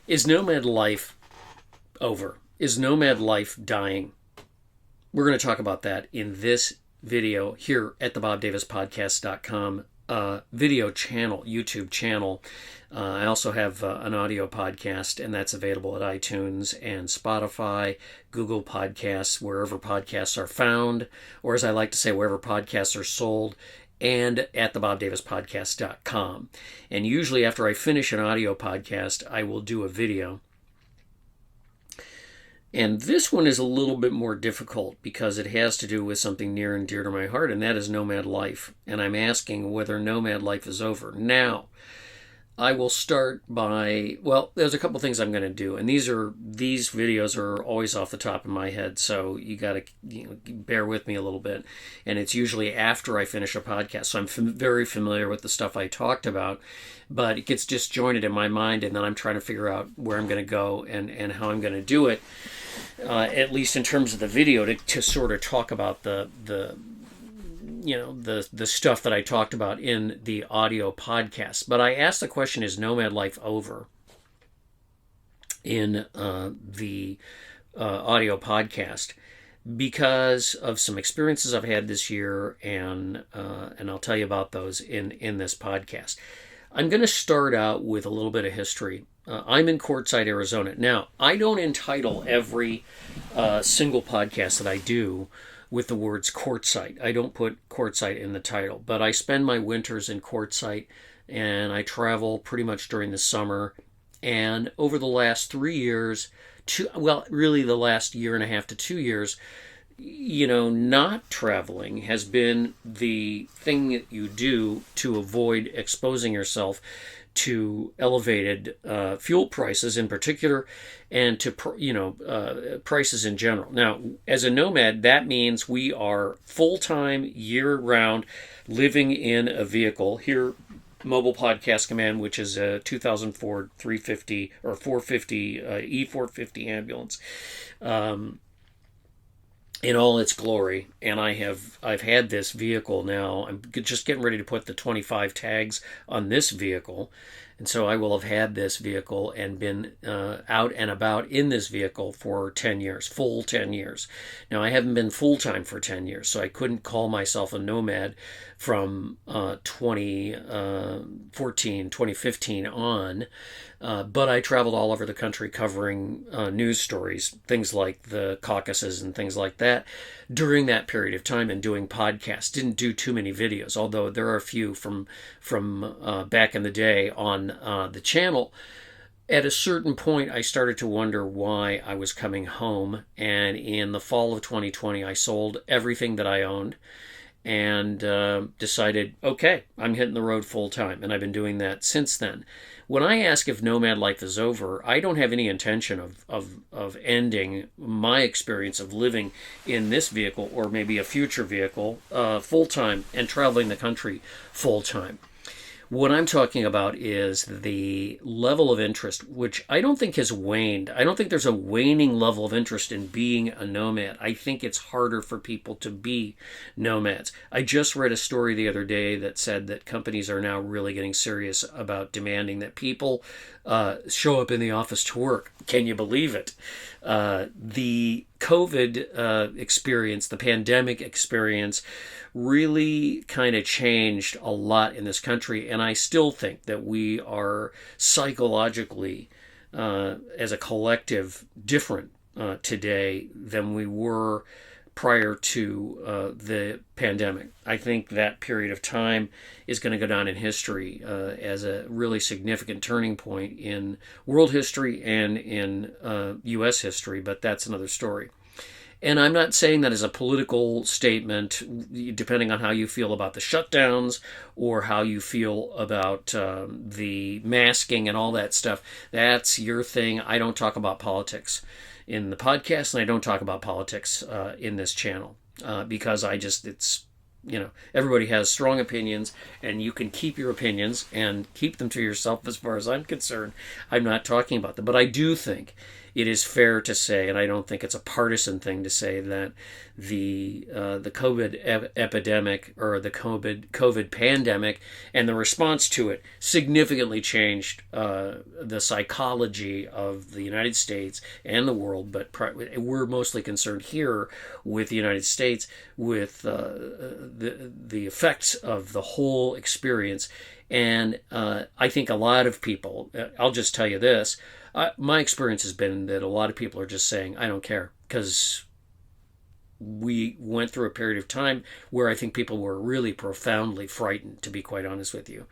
Is nomad life over? Is nomad life dying? We're going to talk about that in this video here at the BobDavisPodcast.com video channel, YouTube channel. I also have an audio podcast, and that's available at iTunes and Spotify, Google Podcasts, wherever podcasts are found, or as I like to say, wherever podcasts are sold, and at the BobDavisPodcast.com. And usually after I finish an audio podcast, I will do a video. And this one is a little bit more difficult because it has to do with something near and dear to my heart, and that is nomad life. And I'm asking whether nomad life is over. Now, I will start by, well, there's a couple things I'm going to do, and these videos are always off the top of my head, so you got to bear with me a little bit. And it's usually after I finish a podcast, so I'm very familiar with the stuff I talked about, but it gets disjointed in my mind, and then I'm trying to figure out where I'm going to go and how I'm going to do it, at least in terms of the video, to sort of talk about the stuff that I talked about in the audio podcast. But I asked the question, is nomad life over, in the audio podcast, because of some experiences I've had this year, and I'll tell you about those in this podcast. I'm going to start out with a little bit of history. I'm in Quartzsite, Arizona. Now, I don't entitle every single podcast that I do with the words Quartzsite. I don't put Quartzsite in the title, but I spend my winters in Quartzsite, and I travel pretty much during the summer. And over the last 3 years, really the last year and a half to 2 years, not traveling has been the thing that you do to avoid exposing yourself to elevated fuel prices in particular, and to prices in general. Now, as a nomad, that means we are full-time, year-round, living in a vehicle. Here, Mobile Podcast Command, which is a 2004 350 or 450 E450 ambulance, in all its glory. And I've had this vehicle now. I'm just getting ready to put the 25 tags on this vehicle, and so I will have had this vehicle and been out and about in this vehicle for 10 years, full 10 years. Now, I haven't been full-time for 10 years, so I couldn't call myself a nomad from 2014, 2015 on, but I traveled all over the country covering news stories, things like the caucuses and things like that, during that period of time, and doing podcasts. Didn't do too many videos, although there are a few from back in the day on the channel. At a certain point, I started to wonder why I was coming home, and in the fall of 2020, I sold everything that I owned and decided, okay, I'm hitting the road full time, and I've been doing that since then. When I ask if nomad life is over, I don't have any intention of ending my experience of living in this vehicle, or maybe a future vehicle, full time, and traveling the country full time. What I'm talking about is the level of interest, which I don't think has waned. I don't think there's a waning level of interest in being a nomad. I think it's harder for people to be nomads. I just read a story the other day that said that companies are now really getting serious about demanding that people show up in the office to work. Can you believe it? The COVID experience, the pandemic experience, really kind of changed a lot in this country, and I still think that we are psychologically, as a collective, different today than we were prior to the pandemic. I think that period of time is going to go down in history as a really significant turning point in world history and in U.S. history, but that's another story. And I'm not saying that as a political statement, depending on how you feel about the shutdowns or how you feel about the masking and all that stuff. That's your thing. I don't talk about politics in the podcast, and I don't talk about politics in this channel because everybody has strong opinions, and you can keep your opinions and keep them to yourself as far as I'm concerned. I'm not talking about them. But I do think it is fair to say, and I don't think it's a partisan thing to say, that the COVID epidemic, or the COVID pandemic, and the response to it significantly changed the psychology of the United States and the world. But we're mostly concerned here with the United States, with the effects of the whole experience. And I think a lot of people, I'll just tell you this, my experience has been that a lot of people are just saying, I don't care, because we went through a period of time where I think people were really profoundly frightened, to be quite honest with you.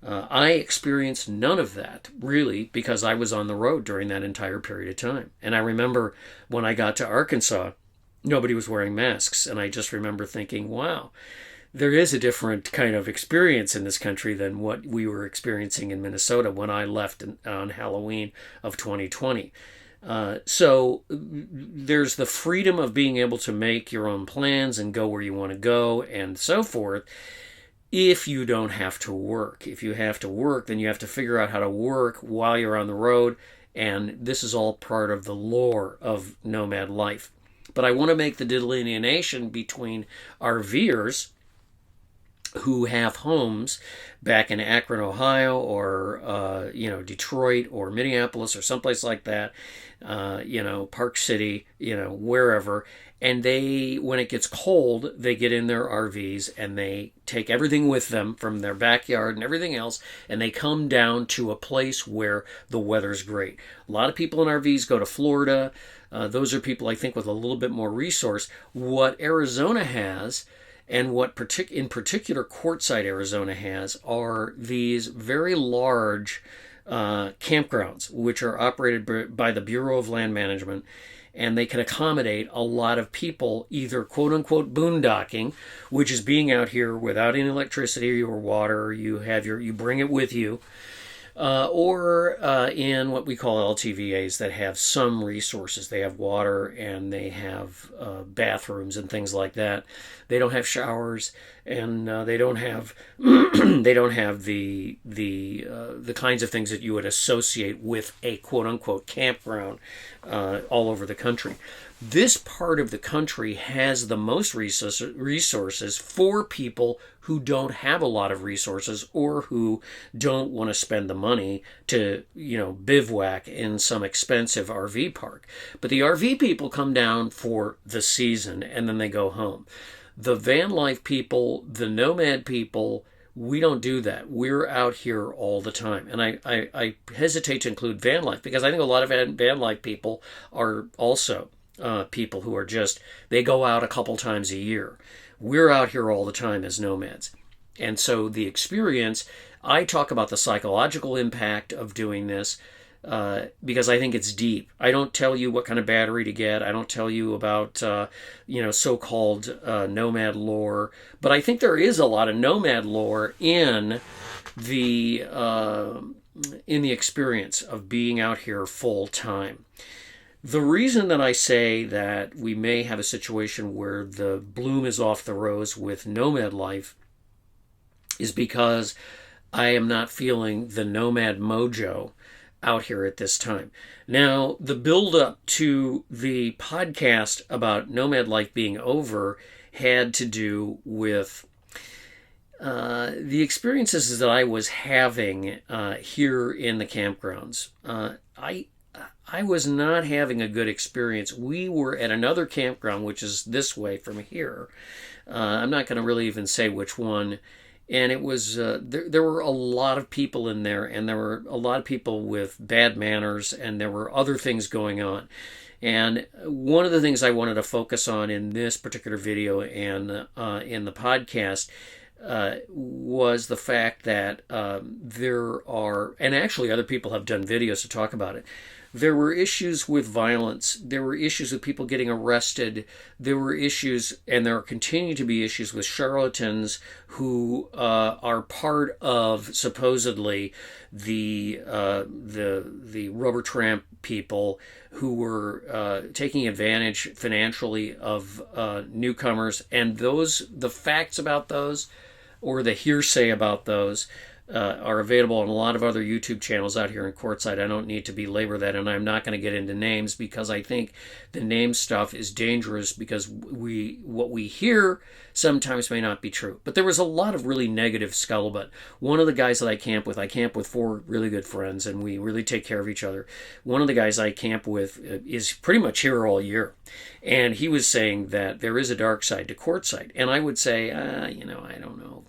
I experienced none of that, really, because I was on the road during that entire period of time. And I remember when I got to Arkansas, nobody was wearing masks. And I just remember thinking, wow, there is a different kind of experience in this country than what we were experiencing in Minnesota when I left on Halloween of 2020. So there's the freedom of being able to make your own plans and go where you want to go and so forth. If you don't have to work. If you have to work, then you have to figure out how to work while you're on the road. And this is all part of the lore of nomad life. But I want to make the delineation between RVers who have homes back in Akron, Ohio, or Detroit or Minneapolis or someplace like that, Park City, wherever. And they, when it gets cold, they get in their RVs and they take everything with them from their backyard and everything else, and they come down to a place where the weather's great. A lot of people in RVs go to Florida. Those are people, I think, with a little bit more resource. What Arizona has, and what in particular Quartzsite, Arizona has, are these very large campgrounds, which are operated by the Bureau of Land Management, and they can accommodate a lot of people, either quote-unquote boondocking, which is being out here without any electricity or water. You bring it with you, or in what we call LTVAs that have some resources. They have water and they have bathrooms and things like that. They don't have showers, and they don't have they don't have the kinds of things that you would associate with a quote unquote campground all over the country. This part of the country has the most resources for people who don't have a lot of resources, or who don't want to spend the money to, bivouac in some expensive RV park. But the RV people come down for the season and then they go home. The van life people, the nomad people, we don't do that. We're out here all the time. And I hesitate to include van life, because I think a lot of van life people are also people who are they go out a couple times a year. We're out here all the time as nomads. And so the experience, I talk about the psychological impact of doing this, because I think it's deep. I don't tell you what kind of battery to get. I don't tell you about, so-called nomad lore. But I think there is a lot of nomad lore in the experience of being out here full time. The reason that I say that we may have a situation where the bloom is off the rose with nomad life is because I am not feeling the nomad mojo out here at this time. Now, the build up to the podcast about nomad life being over had to do with the experiences that I was having here in the campgrounds. I was not having a good experience. We were at another campground, which is this way from here. I'm not going to really even say which one. And it was, there were a lot of people in there, and there were a lot of people with bad manners, and there were other things going on. And one of the things I wanted to focus on in this particular video and in the podcast was the fact that there are, and actually other people have done videos to talk about it, there were issues with violence. There were issues with people getting arrested. There were issues, and there continue to be issues with charlatans who are part of supposedly the rubber tramp people who were taking advantage financially of newcomers. And the facts about those, or the hearsay about those, are available on a lot of other YouTube channels out here in Quartzsite. I don't need to belabor that, and I'm not going to get into names because I think the name stuff is dangerous because what we hear sometimes may not be true. But there was a lot of really negative scuttlebutt. One of the guys that I camp with 4 really good friends, and we really take care of each other. One of the guys I camp with is pretty much here all year. And he was saying that there is a dark side to Quartzsite. And I would say, I don't know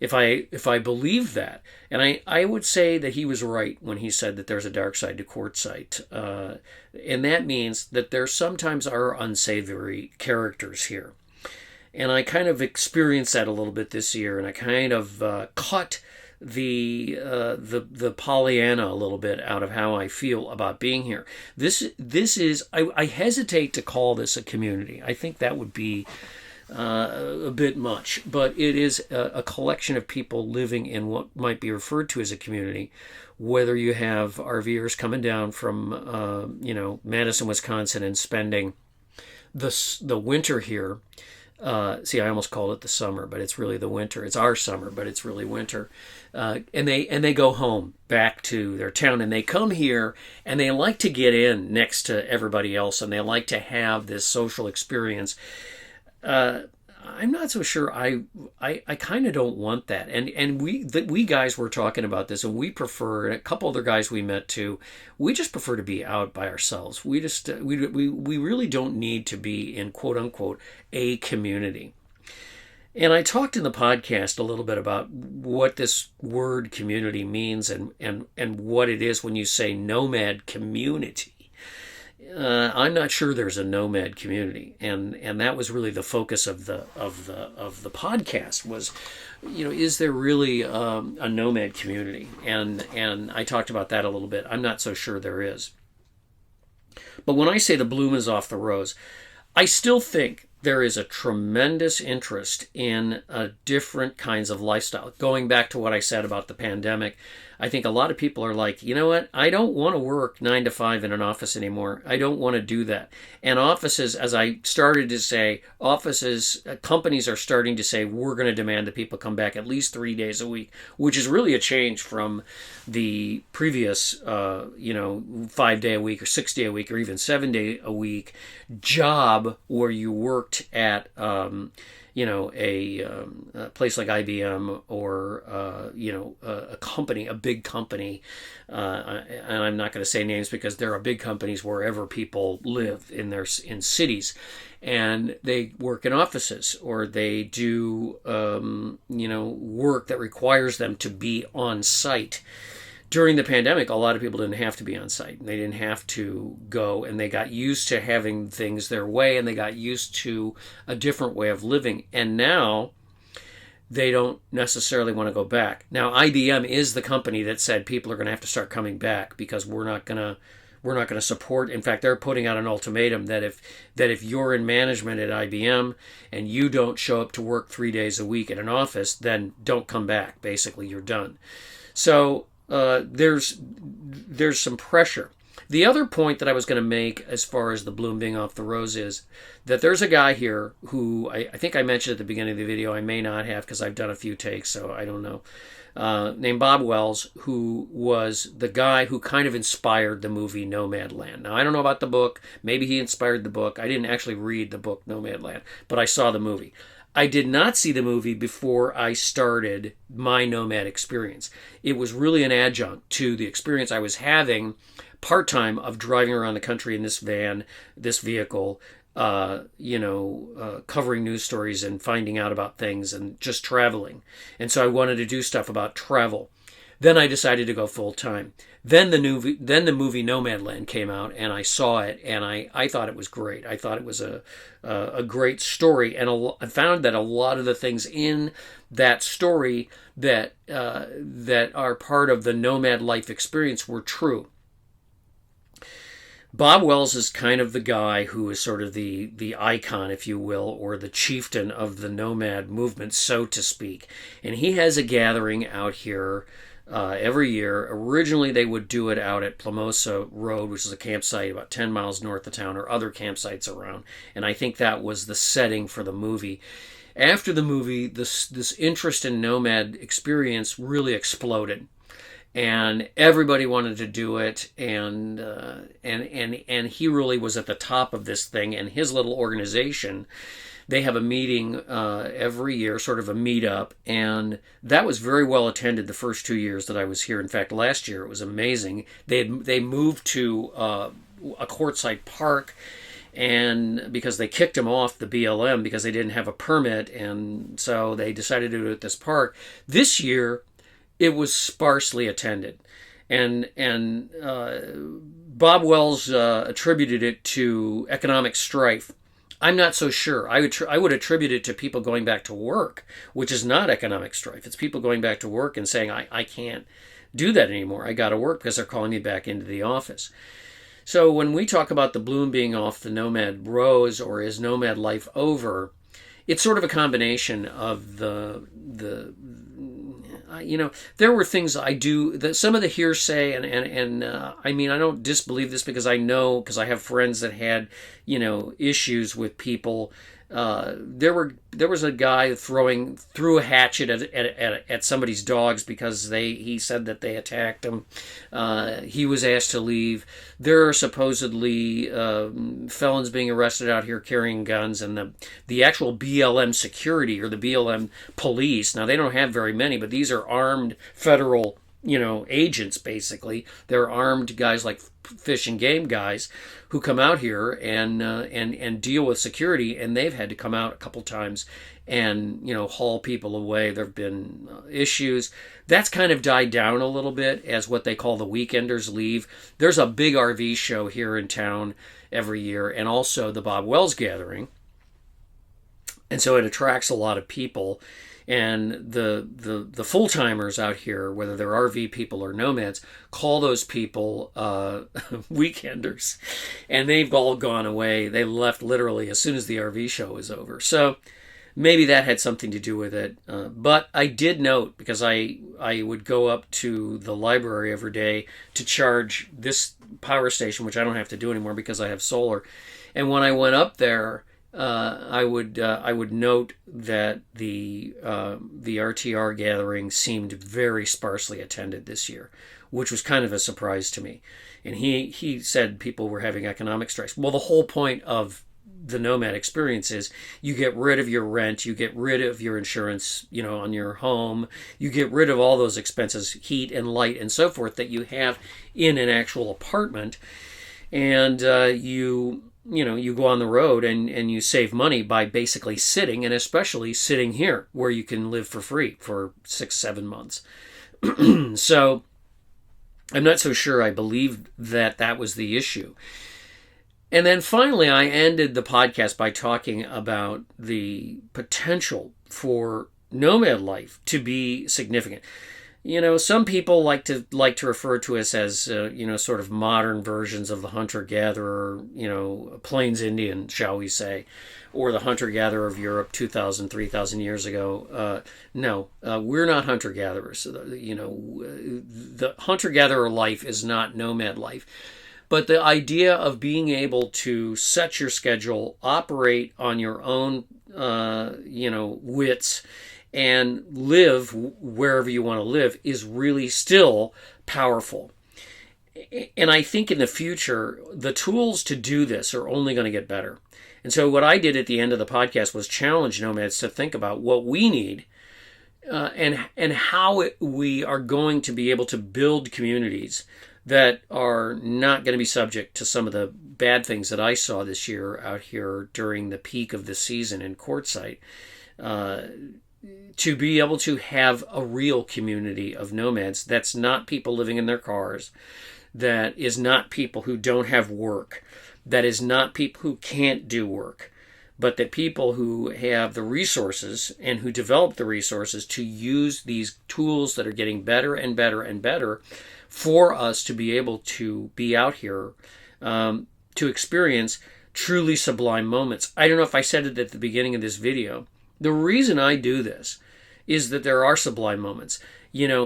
if I believe that. And I would say that he was right when he said that there's a dark side to Quartzsite. And that means that there sometimes are unsavory characters here. And I kind of experienced that a little bit this year, and I kind of caught the Pollyanna a little bit out of how I feel about being here. This is I hesitate to call this a community. I think that would be a bit much, but it is a collection of people living in what might be referred to as a community. Whether you have RVers coming down from Madison, Wisconsin, and spending the winter here. I almost called it the summer, but it's really the winter. It's our summer, but it's really winter. And they go home back to their town, and they come here, and they like to get in next to everybody else, and they like to have this social experience. I'm not so sure. I kind of don't want that. And we guys were talking about this, and we prefer, and a couple other guys we met too, we just prefer to be out by ourselves. We just we really don't need to be in quote unquote a community. And I talked in the podcast a little bit about what this word community means and what it is when you say nomad community. I'm not sure there's a nomad community, and that was really the focus of the podcast was, is there really a nomad community? And I talked about that a little bit. I'm not so sure there is. But when I say the bloom is off the rose, I still think there is a tremendous interest in different kinds of lifestyle. Going back to what I said about the pandemic, I think a lot of people are like, you know what? I don't want to work 9 to 5 in an office anymore. I don't want to do that. And offices, as I started to say, companies are starting to say, we're going to demand that people come back at least 3 days a week, which is really a change from the previous, 5 day a week or 6 day a week or even 7 day a week job where you worked at, a place like IBM or, a company, a big company. And I'm not going to say names because there are big companies wherever people live in cities, and they work in offices or they do, work that requires them to be on site. During the pandemic, a lot of people didn't have to be on site. They didn't have to go, and they got used to having things their way, and they got used to a different way of living. And now they don't necessarily want to go back. Now, IBM is the company that said people are going to have to start coming back because we're not going to support. In fact, they're putting out an ultimatum that if you're in management at IBM and you don't show up to work 3 days a week at an office, then don't come back. Basically, you're done. So there's some pressure. The other point that I was going to make as far as the bloom being off the rose is that there's a guy here who I think I mentioned at the beginning of the video. I may not have because I've done a few takes, so I don't know. Named Bob Wells, who was the guy who kind of inspired the movie Nomadland. Now, I don't know about the book. Maybe he inspired the book. I didn't actually read the book Nomadland, but I saw the movie. I did not see the movie before I started my nomad experience. It was really an adjunct to the experience I was having part-time of driving around the country in this van, this vehicle, covering news stories and finding out about things and just traveling. And so I wanted to do stuff about travel. Then I decided to go full-time. Then the movie Nomadland came out, and I saw it, and I thought it was great. I thought it was a great story, and I found that a lot of the things in that story that are part of the nomad life experience were true. Bob Wells is kind of the guy who is sort of the icon, if you will, or the chieftain of the nomad movement, so to speak. And he has a gathering out here every year. Originally, they would do it out at Plamosa Road, which is a campsite about 10 miles north of town, or other campsites around. And I think that was the setting for the movie. after the movie, this interest in nomad experience really exploded, and everybody wanted to do it, and he really was at the top of this thing. And his little organization, they have a meeting every year, sort of a meetup, and that was very well attended the first 2 years that I was here. In fact, last year it was amazing. They moved to a Quartzsite park, and because they kicked him off the BLM because they didn't have a permit, and so they decided to do it at this park. This year, it was sparsely attended, and Bob Wells attributed it to economic strife. I'm not so sure. I would attribute it to people going back to work, which is not economic strife. It's people going back to work and saying, I can't do that anymore. I got to work because they're calling me back into the office. So when we talk about the bloom being off the Nomad Rose, or is Nomad Life over, it's sort of a combination of there were things I do, that some of the hearsay, and I mean, I don't disbelieve this because I know, because I have friends that had, issues with people. There was a guy threw a hatchet at somebody's dogs because he said that they attacked him. He was asked to leave. There are supposedly felons being arrested out here carrying guns, and the actual BLM security, or the BLM police. Now, they don't have very many, but these are armed federal agents. Basically, they're armed guys, like fish and game guys, who come out here and deal with security, and they've had to come out a couple times and haul people away. There have been issues. That's kind of died down a little bit as what they call the weekenders leave. There's a big RV show here in town every year, and also the Bob Wells Gathering, and so it attracts a lot of people. And the full-timers out here, whether they're RV people or nomads, call those people weekenders. And they've all gone away. They left literally as soon as the RV show was over. So maybe that had something to do with it. But I did note, because I would go up to the library every day to charge this power station, which I don't have to do anymore because I have solar. And when I went up there, I would note that the RTR gathering seemed very sparsely attended this year, which was kind of a surprise to me. And he said people were having economic strikes. Well, the whole point of the nomad experience is you get rid of your rent, you get rid of your insurance, on your home, you get rid of all those expenses, heat and light and so forth, that you have in an actual apartment, and you go on the road and you save money by basically sitting, and especially sitting here where you can live for free for 6-7 months. So I'm not so sure I believed that was the issue. And then finally, I ended the podcast by talking about the potential for nomad life to be significant. Some people like to refer to us as, sort of modern versions of the hunter-gatherer, Plains Indian, shall we say, or the hunter-gatherer of Europe 2,000, 3,000 years ago. No, we're not hunter-gatherers. The hunter-gatherer life is not nomad life. But the idea of being able to set your schedule, operate on your own, wits, and live wherever you want to live is really still powerful. And I think in the future, the tools to do this are only going to get better. And so what I did at the end of the podcast was challenge nomads to think about what we need and how we are going to be able to build communities that are not going to be subject to some of the bad things that I saw this year out here during the peak of the season in Quartzsite. To be able to have a real community of nomads that's not people living in their cars, that is not people who don't have work, that is not people who can't do work, but that people who have the resources and who develop the resources to use these tools that are getting better and better and better for us to be able to be out here to experience truly sublime moments. I don't know if I said it at the beginning of this video. The reason I do this is that there are sublime moments.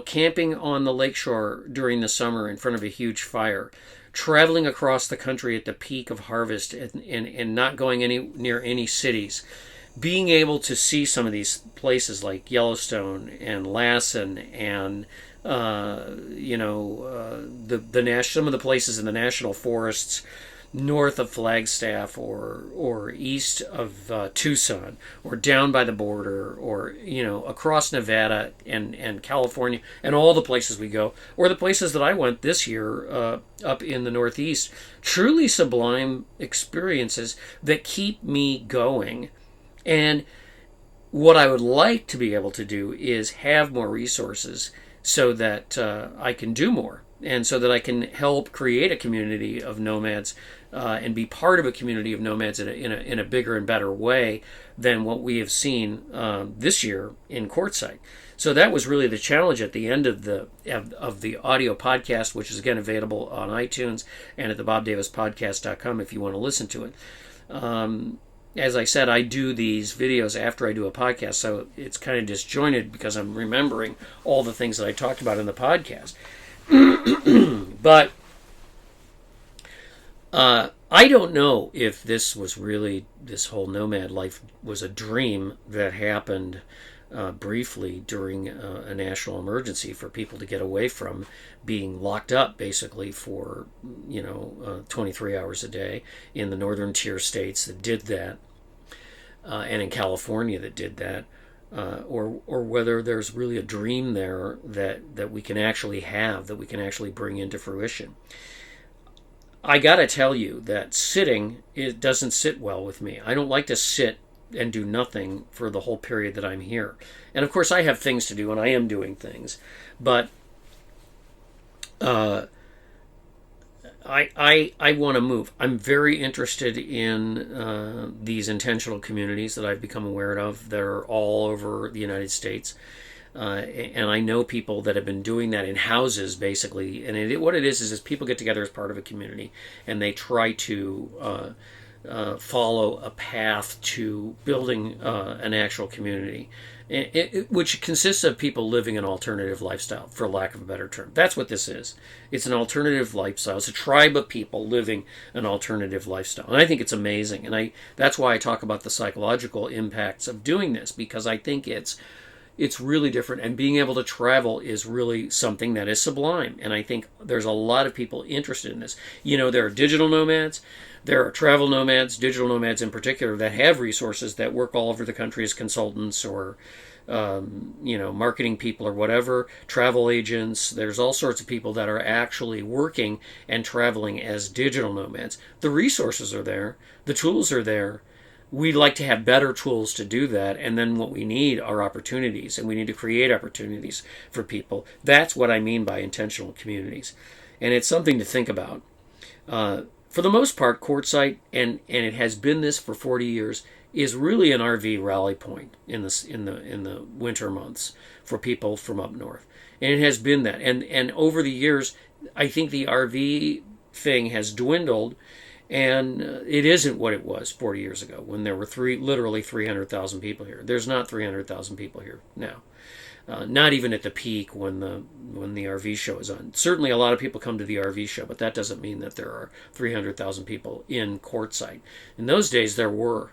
Camping on the lakeshore during the summer in front of a huge fire, traveling across the country at the peak of harvest and not going near any cities, being able to see some of these places like Yellowstone and Lassen and some of the places in the national forests north of Flagstaff or east of Tucson or down by the border or across Nevada and California and all the places we go, or the places that I went this year up in the Northeast, truly sublime experiences that keep me going. And what I would like to be able to do is have more resources so that I can do more, and so that I can help create a community of nomads and be part of a community of nomads in a bigger and better way than what we have seen this year in Quartzsite. So that was really the challenge at the end of the audio podcast, which is again available on iTunes and at the bobdavispodcast.com if you want to listen to it. As I said, I do these videos after I do a podcast, so it's kind of disjointed because I'm remembering all the things that I talked about in the podcast. But I don't know if this whole nomad life was a dream that happened briefly during a national emergency for people to get away from being locked up basically for 23 hours a day in the northern tier states that did that, and in California that did that, or whether there's really a dream there that we can actually have, that we can actually bring into fruition. I gotta tell you that sitting, it doesn't sit well with me. I don't like to sit and do nothing for the whole period that I'm here. And of course I have things to do, and I am doing things, but I want to move. I'm very interested in these intentional communities that I've become aware of that are all over the United States. And I know people that have been doing that in houses, basically. And what it is people get together as part of a community, and they try to follow a path to building an actual community, which consists of people living an alternative lifestyle, for lack of a better term. That's what this is. It's an alternative lifestyle. It's a tribe of people living an alternative lifestyle. And I think it's amazing. And that's why I talk about the psychological impacts of doing this, because I think it's really different, and being able to travel is really something that is sublime. And I think there's a lot of people interested in this. There are digital nomads, there are travel nomads, digital nomads in particular, that have resources that work all over the country as consultants or marketing people or whatever, travel agents. There's all sorts of people that are actually working and traveling as digital nomads. The resources are there, the tools are there. We'd like to have better tools to do that, and then what we need are opportunities, and we need to create opportunities for people. That's what I mean by intentional communities, and it's something to think about. For the most part, Quartzsite, and it has been this for 40 years, is really an RV rally point in the winter months for people from up north, and it has been that. And over the years, I think the RV thing has dwindled. And it isn't what it was 40 years ago when there were literally 300,000 people here. There's not 300,000 people here now. Not even at the peak when the RV show is on. Certainly a lot of people come to the RV show, but that doesn't mean that there are 300,000 people in Quartzsite. In those days there were.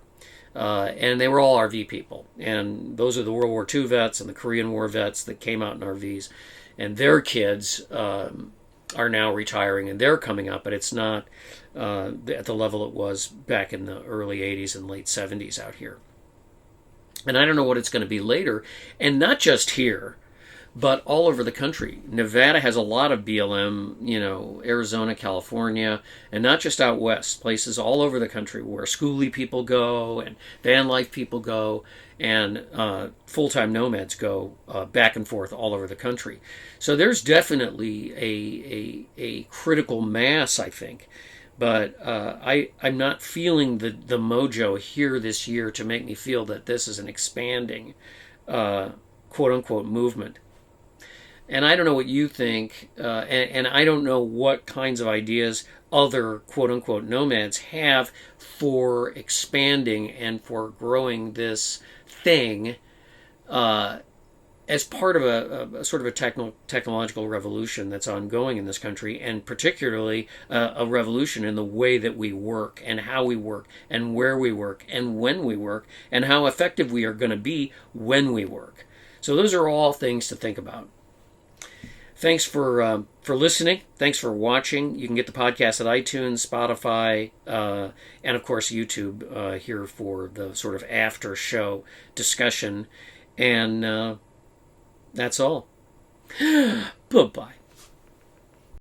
And they were all RV people. And those are the World War II vets and the Korean War vets that came out in RVs. And their kids are now retiring, and they're coming up, but it's not at the level it was back in the early 80s and late 70s out here. And I don't know what it's going to be later, and not just here, but all over the country. Nevada has a lot of BLM, Arizona, California, and not just out west, places all over the country where schoolie people go and van life people go, and full-time nomads go back and forth all over the country. So there's definitely a critical mass, I think. But I'm not feeling the mojo here this year to make me feel that this is an expanding quote-unquote movement. And I don't know what you think, and I don't know what kinds of ideas other quote-unquote nomads have for expanding and for growing this thing. And as part of a sort of a technological revolution that's ongoing in this country, and particularly a revolution in the way that we work and how we work and where we work and when we work and how effective we are going to be when we work. So those are all things to think about. Thanks for listening. Thanks for watching. You can get the podcast at iTunes, Spotify, and of course YouTube here for the sort of after show discussion. And that's all. Bye-bye.